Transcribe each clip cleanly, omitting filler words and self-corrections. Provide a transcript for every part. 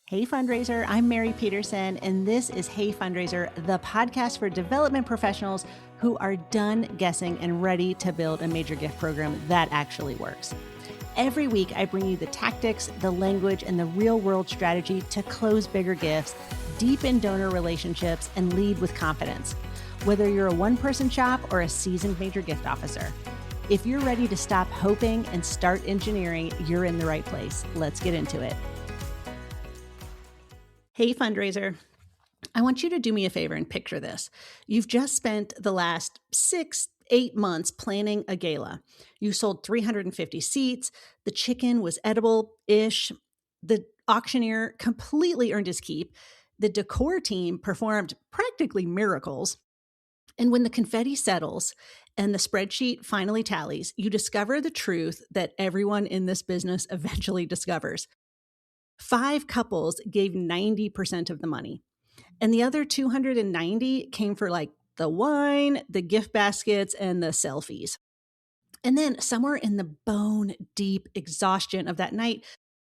Hey Fundraiser, I'm Mary Petersen, and this is Hey Fundraiser, the podcast for development professionals who are done guessing and ready to build a major gift program that actually works. Every week, I bring you the tactics, the language, and the real-world strategy to close bigger gifts, deepen donor relationships, and lead with confidence. Whether you're a one-person shop or a seasoned major gift officer, if you're ready to stop hoping and start engineering, you're in the right place. Let's get into it. Hey Fundraiser, I want you to do me a favor and picture this. You've just spent the last 6-8 months planning a gala. You sold 350 seats. The chicken was edible-ish. The auctioneer completely earned his keep. The decor team performed practically miracles. And when the confetti settles and the spreadsheet finally tallies, you discover the truth that everyone in this business eventually discovers. 5 couples gave 90% of the money, and the other 290 came for like the wine, the gift baskets, and the selfies. And then somewhere in the bone deep exhaustion of that night,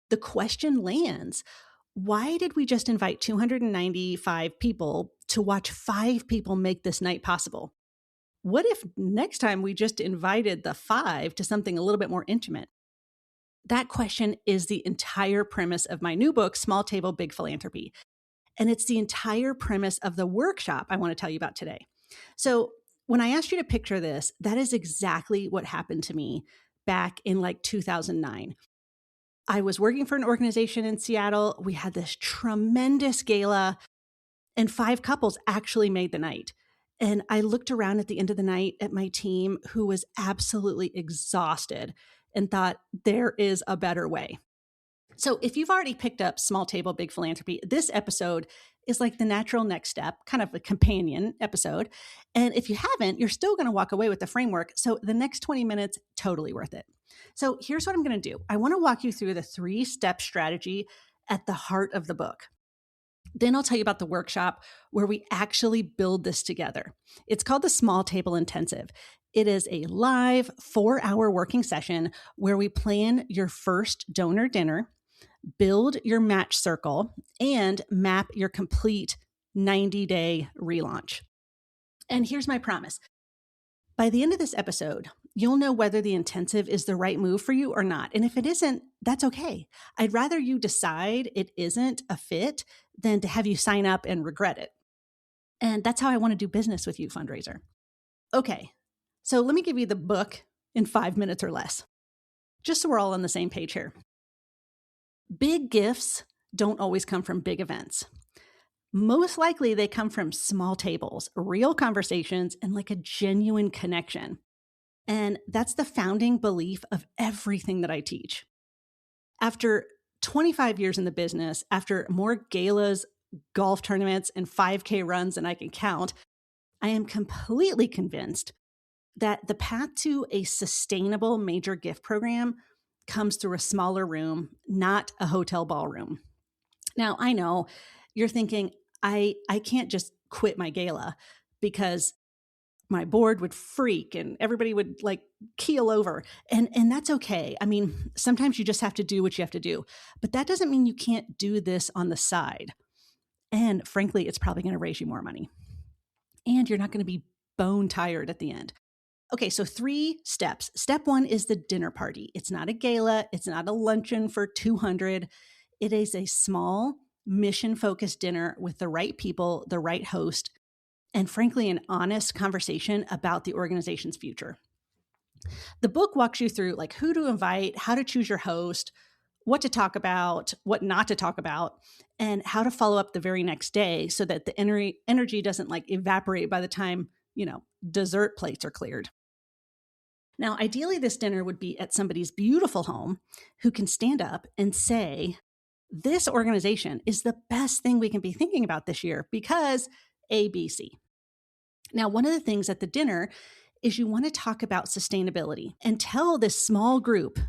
the question lands: why did we just invite 295 people to watch 5 people make this night possible? What if next time we just invited the 5 to something a little bit more intimate? That question is the entire premise of my new book, Small Table, Big Philanthropy. And it's the entire premise of the workshop I want to tell you about today. So when I asked you to picture this, that is exactly what happened to me back in like 2009. I was working for an organization in Seattle. We had this tremendous gala, and 5 couples actually made the night. And I looked around at the end of the night at my team, who was absolutely exhausted, and thought, there is a better way. So if you've already picked up Small Table, Big Philanthropy, this episode is like the natural next step, kind of a companion episode. And if you haven't, you're still going to walk away with the framework. So the next 20 minutes, totally worth it. So here's what I'm going to do. I want to walk you through the 3-step strategy at the heart of the book. Then I'll tell you about the workshop where we actually build this together. It's called the Small Table Intensive. It is a live 4-hour working session where we plan your first donor dinner, build your match circle, and map your complete 90-day relaunch. And here's my promise. By the end of this episode, you'll know whether the intensive is the right move for you or not. And if it isn't, that's okay. I'd rather you decide it isn't a fit than to have you sign up and regret it. And that's how I want to do business with you, Fundraiser. Okay, so let me give you the book in 5 minutes or less, just so we're all on the same page here. Big gifts don't always come from big events. Most likely they come from small tables, real conversations, and like a genuine connection. And that's the founding belief of everything that I teach. After 25 years in the business, after more galas, golf tournaments, and 5K runs than I can count, I am completely convinced that the path to a sustainable major gift program comes through a smaller room, not a hotel ballroom. Now, I know you're thinking, I can't just quit my gala because my board would freak and everybody would like keel over. And that's okay. I mean, sometimes you just have to do what you have to do. But that doesn't mean you can't do this on the side. And frankly, it's probably going to raise you more money. And you're not going to be bone tired at the end. Okay, so 3 steps. Step 1 is the dinner party. It's not a gala. It's not a luncheon for 200. It is a small, mission-focused dinner with the right people, the right host, and frankly, an honest conversation about the organization's future. The book walks you through like who to invite, how to choose your host, what to talk about, what not to talk about, and how to follow up the very next day so that the energy doesn't like evaporate by the time, dessert plates are cleared. Now, ideally, this dinner would be at somebody's beautiful home who can stand up and say, this organization is the best thing we can be thinking about this year because ABC. Now, one of the things at the dinner is you want to talk about sustainability and tell this small group,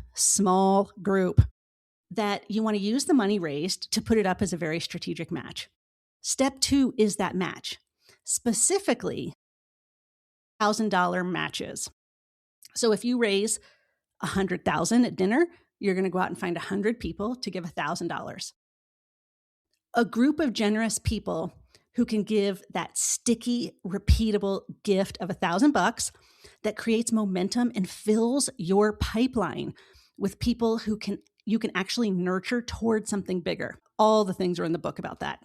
that you want to use the money raised to put it up as a very strategic match. Step 2 is that match, specifically $1,000 matches. So if you raise $100,000 at dinner, you're going to go out and find 100 people to give $1,000. A group of generous people who can give that sticky, repeatable gift of $1,000 that creates momentum and fills your pipeline with people who can you can actually nurture towards something bigger. All the things are in the book about that.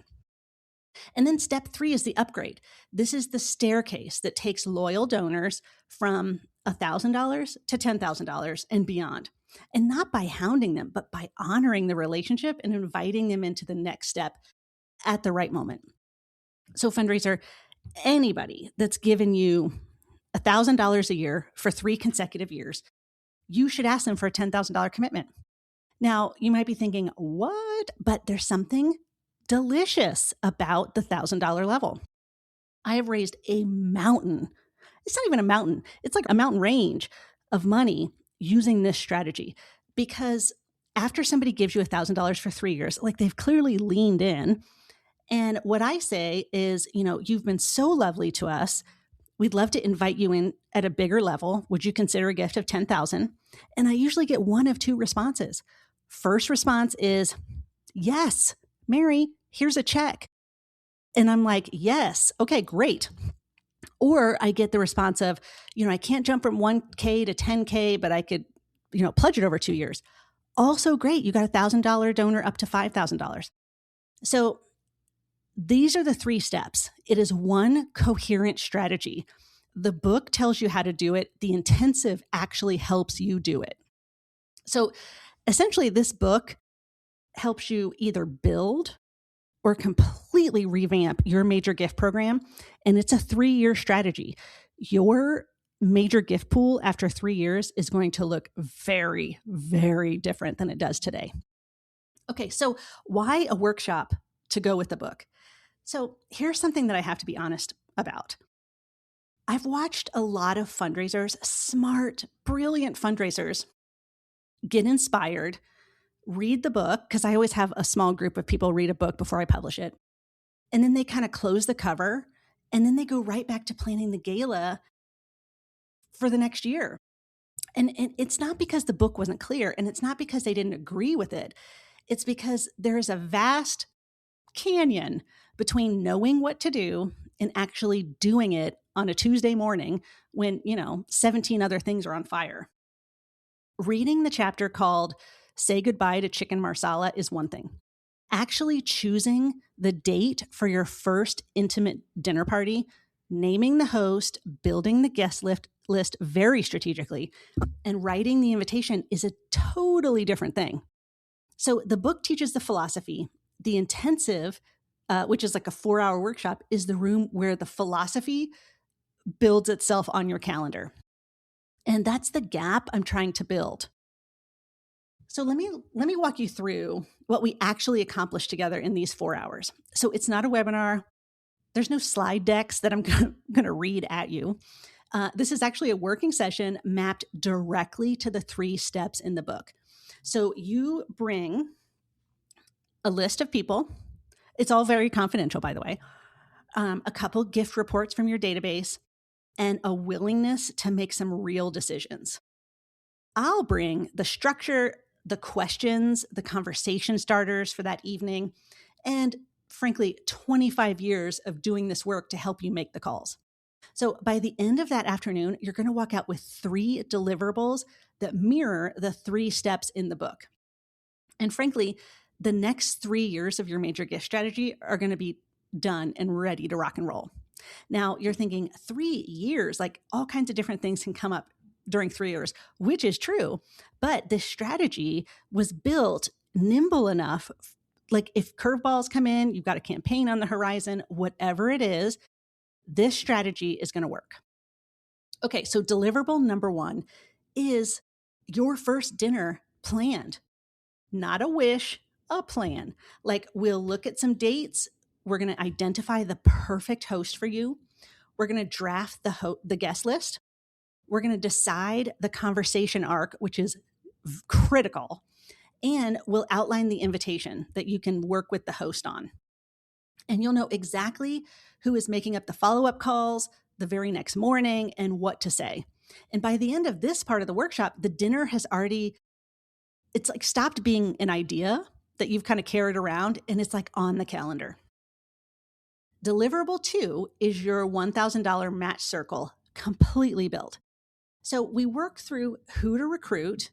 And then step 3 is the upgrade. This is the staircase that takes loyal donors from $1,000 to $10,000 and beyond. And not by hounding them, but by honoring the relationship and inviting them into the next step at the right moment. So, fundraiser, anybody that's given you $1,000 a year for 3 consecutive years, you should ask them for a $10,000 commitment. Now, you might be thinking, what? But there's something delicious about the $1,000 level. I have raised a mountain. It's not even a mountain, it's like a mountain range of money using this strategy. Because after somebody gives you $1,000 for 3 years, like they've clearly leaned in. And what I say is, you've been so lovely to us. We'd love to invite you in at a bigger level. Would you consider a gift of 10,000? And I usually get one of 2 responses. First response is, yes, Mary, here's a check. And I'm like, yes, okay, great. Or I get the response of, I can't jump from 1K to 10K, but I could, pledge it over 2 years. Also great. You got $1,000 donor up to $5,000. So these are the 3 steps. It is one coherent strategy. The book tells you how to do it. The intensive actually helps you do it. So essentially, this book helps you either build or completely revamp your major gift program. And it's a 3-year strategy. Your major gift pool after 3 years is going to look very, very different than it does today. Okay, so why a workshop to go with the book? So here's something that I have to be honest about. I've watched a lot of fundraisers, smart, brilliant fundraisers, get inspired, read the book, because I always have a small group of people read a book before I publish it. And then they kind of close the cover, and then they go right back to planning the gala for the next year. And it's not because the book wasn't clear, and it's not because they didn't agree with it. It's because there is a vast canyon between knowing what to do and actually doing it on a Tuesday morning when, 17 other things are on fire. Reading the chapter called Say Goodbye to Chicken Marsala is one thing. Actually choosing the date for your first intimate dinner party, naming the host, building the guest list very strategically, and writing the invitation is a totally different thing. So the book teaches the philosophy. The intensive, which is like a 4-hour workshop, is the room where the philosophy builds itself on your calendar. And that's the gap I'm trying to build. So let me walk you through what we actually accomplished together in these 4 hours. So it's not a webinar. There's no slide decks that I'm going to read at you. This is actually a working session mapped directly to the 3 steps in the book. So you bring a list of people. It's all very confidential, by the way. A couple gift reports from your database, and a willingness to make some real decisions. I'll bring the structure, the questions, the conversation starters for that evening, and frankly, 25 years of doing this work to help you make the calls. So by the end of that afternoon, you're going to walk out with 3 deliverables that mirror the 3 steps in the book. And frankly, the next 3 years of your major gift strategy are going to be done and ready to rock and roll. Now, you're thinking 3 years, like all kinds of different things can come up during 3 years, which is true. But this strategy was built nimble enough. Like if curveballs come in, you've got a campaign on the horizon, whatever it is, this strategy is going to work. Okay, so deliverable number 1 is your first dinner planned. Not a wish, a plan. Like we'll look at some dates. We're going to identify the perfect host for you. We're going to draft the guest list. We're going to decide the conversation arc, which is critical. And we'll outline the invitation that you can work with the host on. And you'll know exactly who is making up the follow-up calls the very next morning and what to say. And by the end of this part of the workshop, the dinner has already, it's like stopped being an idea that you've kind of carried around and it's like on the calendar. Deliverable 2 is your $1,000 match circle, completely built. So we work through who to recruit,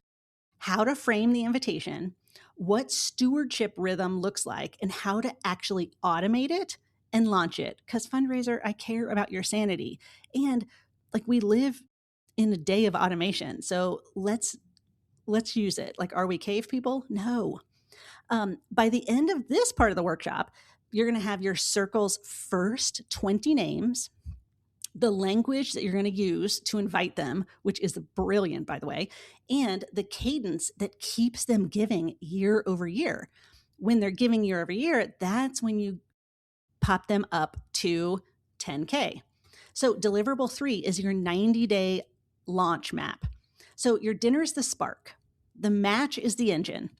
how to frame the invitation, what stewardship rhythm looks like, and how to actually automate it and launch it. Because fundraiser, I care about your sanity. And like we live in a day of automation. So let's use it. Like, are we cave people? No. By the end of this part of the workshop, you're going to have your circle's first 20 names, the language that you're going to use to invite them, which is brilliant, by the way, and the cadence that keeps them giving year over year. When they're giving year over year, that's when you pop them up to 10K. So deliverable 3 is your 90-day launch map. So your dinner is the spark. The match is the engine.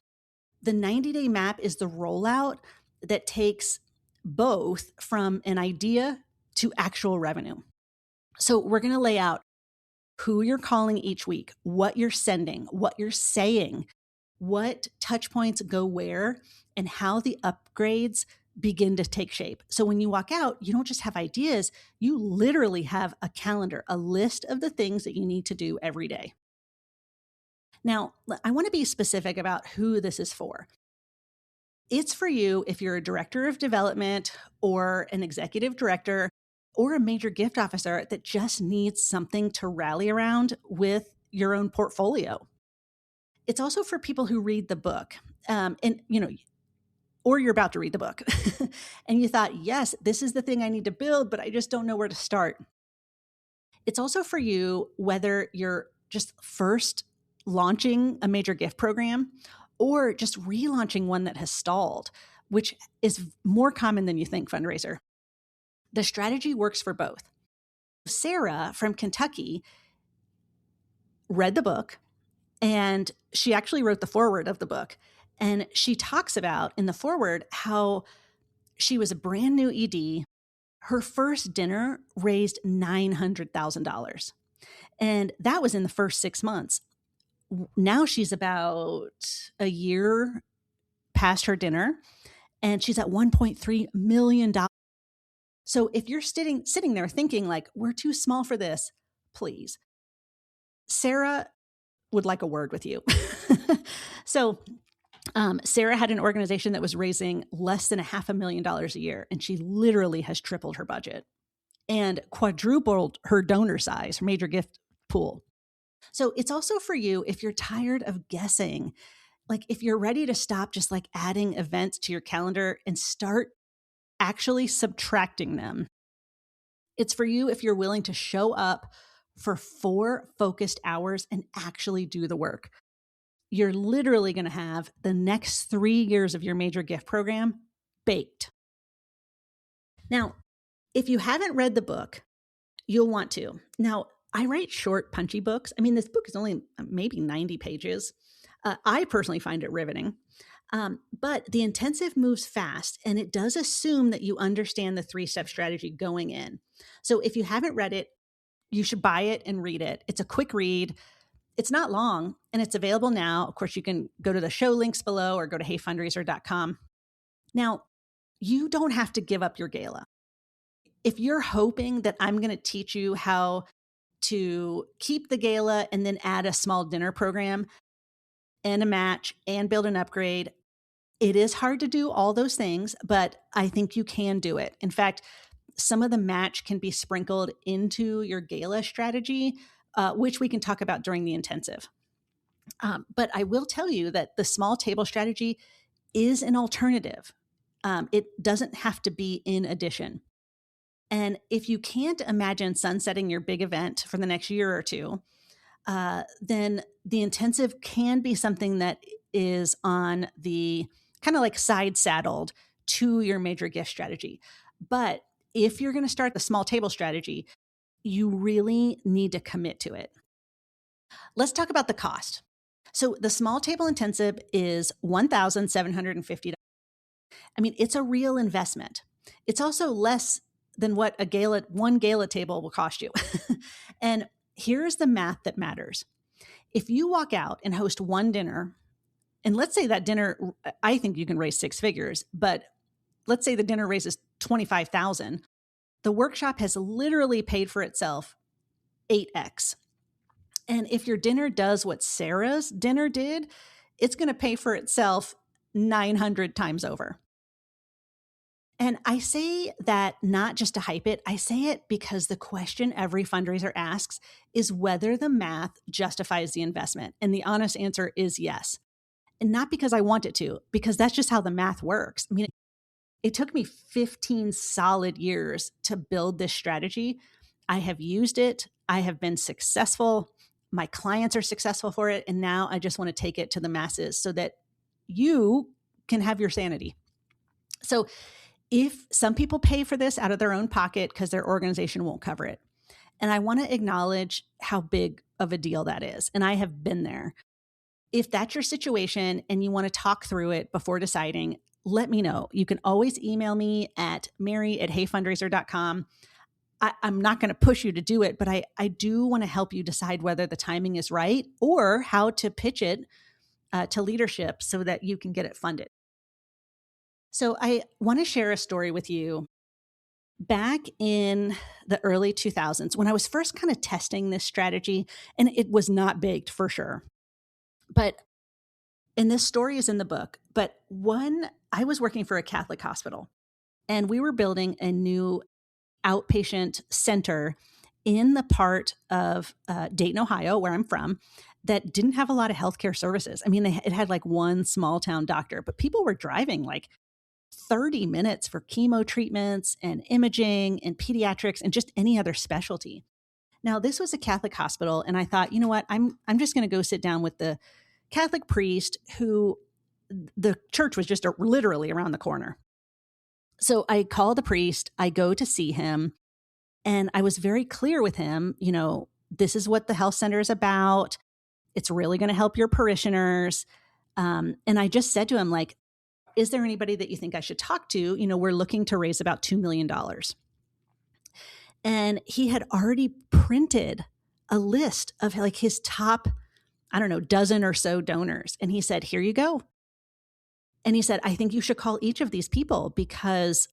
The 90-day map is the rollout that takes both from an idea to actual revenue. So we're going to lay out who you're calling each week, what you're sending, what you're saying, what touch points go where, and how the upgrades begin to take shape. So when you walk out, you don't just have ideas, you literally have a calendar, a list of the things that you need to do every day. Now, I want to be specific about who this is for. It's for you if you're a director of development or an executive director or a major gift officer that just needs something to rally around with your own portfolio. It's also for people who read the book, or you're about to read the book and you thought, yes, this is the thing I need to build, but I just don't know where to start. It's also for you whether you're just first launching a major gift program or just relaunching one that has stalled, which is more common than you think, fundraiser. The strategy works for both. Sarah from Kentucky read the book, and she actually wrote the foreword of the book. And she talks about in the foreword how she was a brand new ED. Her first dinner raised $900,000. And that was in the first 6 months. Now she's about a year past her dinner, and she's at $1.3 million. So if you're sitting there thinking like, we're too small for this, please, Sarah would like a word with you. So Sarah had an organization that was raising less than $500,000 a year, and she literally has tripled her budget and quadrupled her donor size, her major gift pool. So it's also for you if you're tired of guessing, like if you're ready to stop just like adding events to your calendar and start actually subtracting them. It's for you if you're willing to show up for 4 focused hours and actually do the work. You're literally going to have the next 3 years of your major gift program baked. Now, if you haven't read the book, you'll want to. Now, I write short, punchy books. I mean, this book is only maybe 90 pages. I personally find it riveting. But the intensive moves fast, and it does assume that you understand the 3-step strategy going in. So if you haven't read it, you should buy it and read it. It's a quick read. It's not long, and it's available now. Of course, you can go to the show links below or go to heyfundraiser.com. Now, you don't have to give up your gala. If you're hoping that I'm going to teach you how to keep the gala and then add a small dinner program and a match and build an upgrade, it is hard to do all those things, but I think you can do it. In fact, some of the match can be sprinkled into your gala strategy, which we can talk about during the intensive. But I will tell you that the small table strategy is an alternative. It doesn't have to be in addition. And if you can't imagine sunsetting your big event for the next year or two, then the intensive can be something that is on the kind of like side saddled to your major gift strategy. But if you're going to start the small table strategy, you really need to commit to it. Let's talk about the cost. So the small table intensive is $1,750. I mean, it's a real investment. It's also less than what one gala table will cost you. And here's the math that matters. If you walk out and host one dinner And let's say that dinner, I think you can raise six figures, but let's say the dinner raises 25,000. The workshop has literally paid for itself 8x. And if your dinner does what Sarah's dinner did, it's going to pay for itself 900 times over. And I say that not just to hype it, I say it because the question every fundraiser asks is whether the math justifies the investment. And the honest answer is yes. And not because I want it to, because that's just how the math works. I mean, it took me 15 solid years to build this strategy. I have used it. I have been successful. My clients are successful for it. And now I just want to take it to the masses so that you can have your sanity. So if some people pay for this out of their own pocket because their organization won't cover it, and I want to acknowledge how big of a deal that is. And I have been there. If that's your situation and you want to talk through it before deciding, let me know. You can always email me at mary@heyfundraiser.com. I'm not going to push you to do it, but I do want to help you decide whether the timing is right or how to pitch it to leadership so that you can get it funded. So I want to share a story with you. Back in the early 2000s, when I was first kind of testing this strategy, and it was not baked for sure, but and this story is in the book, but I was working for a Catholic hospital and we were building a new outpatient center in the part of Dayton, Ohio, where I'm from, that didn't have a lot of healthcare services. I mean, it had like one small town doctor, but people were driving like 30 minutes for chemo treatments and imaging and pediatrics and just any other specialty. Now, this was a Catholic hospital, and I thought, you know what, I'm just going to go sit down with the Catholic priest who the church was just literally around the corner. So I call the priest, I go to see him, and I was very clear with him, this is what the health center is about. It's really going to help your parishioners. And I just said to him, like, is there anybody that you think I should talk to? We're looking to raise about $2 million. And he had already printed a list of like his top, I don't know, dozen or so donors. And he said, here you go. And he said, I think you should call each of these people because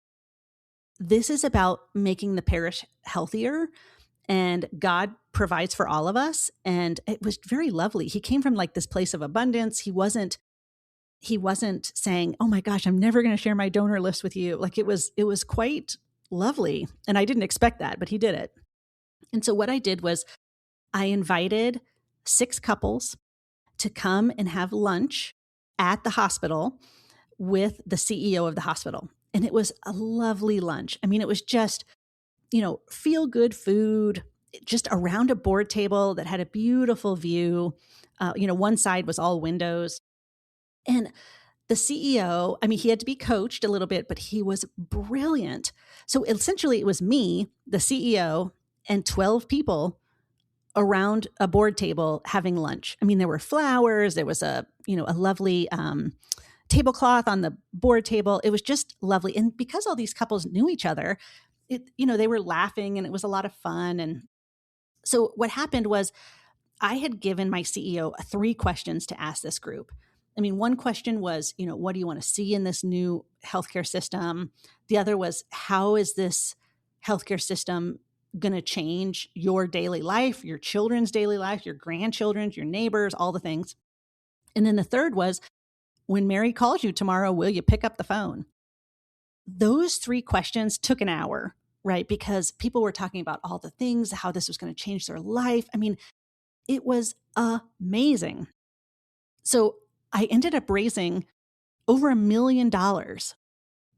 this is about making the parish healthier and God provides for all of us. And it was very lovely. He came from like this place of abundance. He wasn't saying, oh my gosh, I'm never going to share my donor list with you. Like it was quite lovely. And I didn't expect that, but he did it. And so what I did was I invited 6 couples to come and have lunch at the hospital with the CEO of the hospital. And it was a lovely lunch. I mean, it was just, feel good food, just around a board table that had a beautiful view. One side was all windows. And the CEO, I mean, he had to be coached a little bit, but he was brilliant. So essentially it was me, the CEO, and 12 people around a board table having lunch. I mean, there were flowers, there was a lovely tablecloth on the board table. It was just lovely. And because all these couples knew each other, they were laughing and it was a lot of fun. And so what happened was I had given my CEO 3 questions to ask this group. I mean, one question was, what do you want to see in this new healthcare system? The other was, how is this healthcare system going to change your daily life, your children's daily life, your grandchildren's, your neighbors, all the things? And then the third was, when Mary calls you tomorrow, will you pick up the phone? Those 3 questions took an hour, right? Because people were talking about all the things, how this was going to change their life. I mean, it was amazing. So I ended up raising over $1 million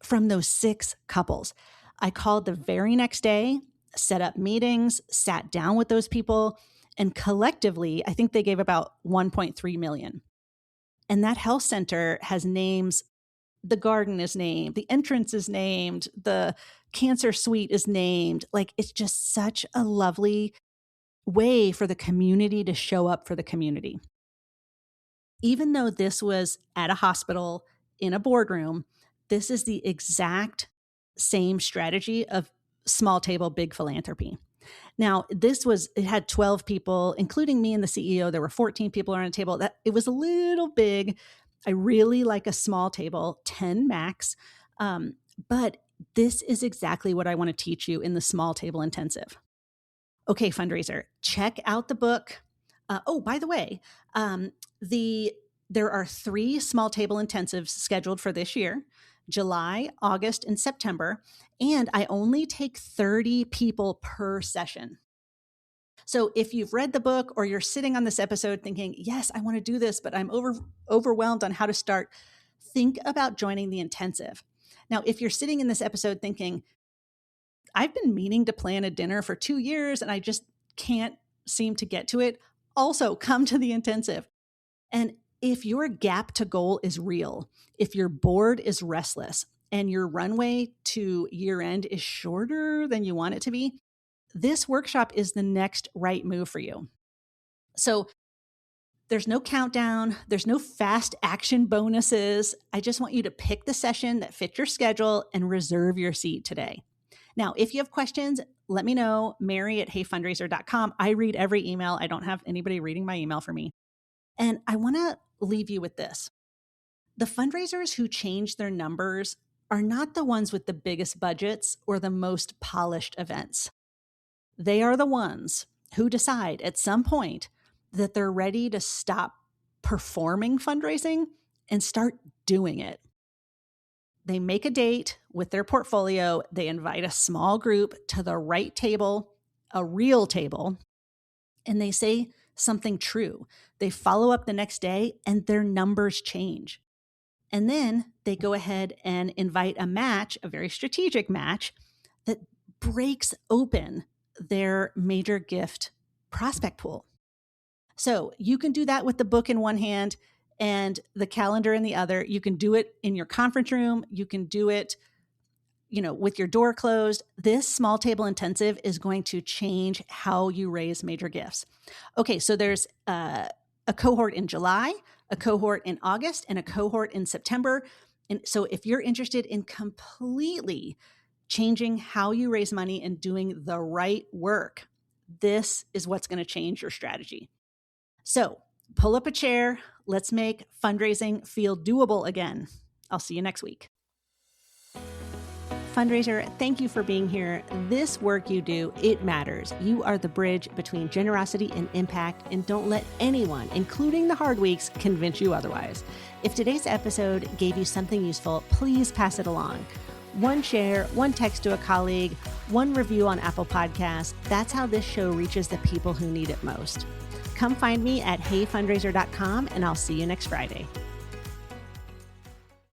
from those 6 couples. I called the very next day, set up meetings, sat down with those people, and collectively, I think they gave about $1.3 million. And that health center has names. The garden is named, the entrance is named, the cancer suite is named. Like, it's just such a lovely way for the community to show up for the community. Even though this was at a hospital in a boardroom, this is the exact same strategy of small table, big philanthropy. Now, it had 12 people, including me and the CEO. There were 14 people around the table. It was a little big, I really like a small table, 10 max. But this is exactly what I want to teach you in the small table intensive. Okay, fundraiser, check out the book. By the way, there are 3 small table intensives scheduled for this year: July, August, and September. And I only take 30 people per session. So if you've read the book or you're sitting on this episode thinking, yes, I want to do this, but I'm overwhelmed on how to start, think about joining the intensive. Now, if you're sitting in this episode thinking, I've been meaning to plan a dinner for 2 years and I just can't seem to get to it, also come to the intensive. And if your gap to goal is real, if your board is restless, and your runway to year end is shorter than you want it to be, this workshop is the next right move for you. So there's no countdown. There's no fast action bonuses. I just want you to pick the session that fits your schedule and reserve your seat today. Now, if you have questions, let me know, Mary@heyfundraiser.com. I read every email. I don't have anybody reading my email for me. And I want to leave you with this. The fundraisers who change their numbers are not the ones with the biggest budgets or the most polished events. They are the ones who decide at some point that they're ready to stop performing fundraising and start doing it. They make a date with their portfolio. They invite a small group to the right table, a real table, and they say something true. They follow up the next day and their numbers change. And then they go ahead and invite a match, a very strategic match that breaks open their major gift prospect pool. So you can do that with the book in one hand and the calendar in the other. You can do it in your conference room. You can do it, with your door closed. This small table intensive is going to change how you raise major gifts. Okay, so there's a cohort in July, a cohort in August, and a cohort in September. And so if you're interested in completely changing how you raise money and doing the right work, this is what's going to change your strategy. So pull up a chair. Let's make fundraising feel doable again. I'll see you next week. Fundraiser, thank you for being here. This work you do, it matters. You are the bridge between generosity and impact, and don't let anyone, including the hard weeks, convince you otherwise. If today's episode gave you something useful, please pass it along. One share, one text to a colleague, one review on Apple Podcasts. That's how this show reaches the people who need it most. Come find me at heyfundraiser.com, and I'll see you next Friday.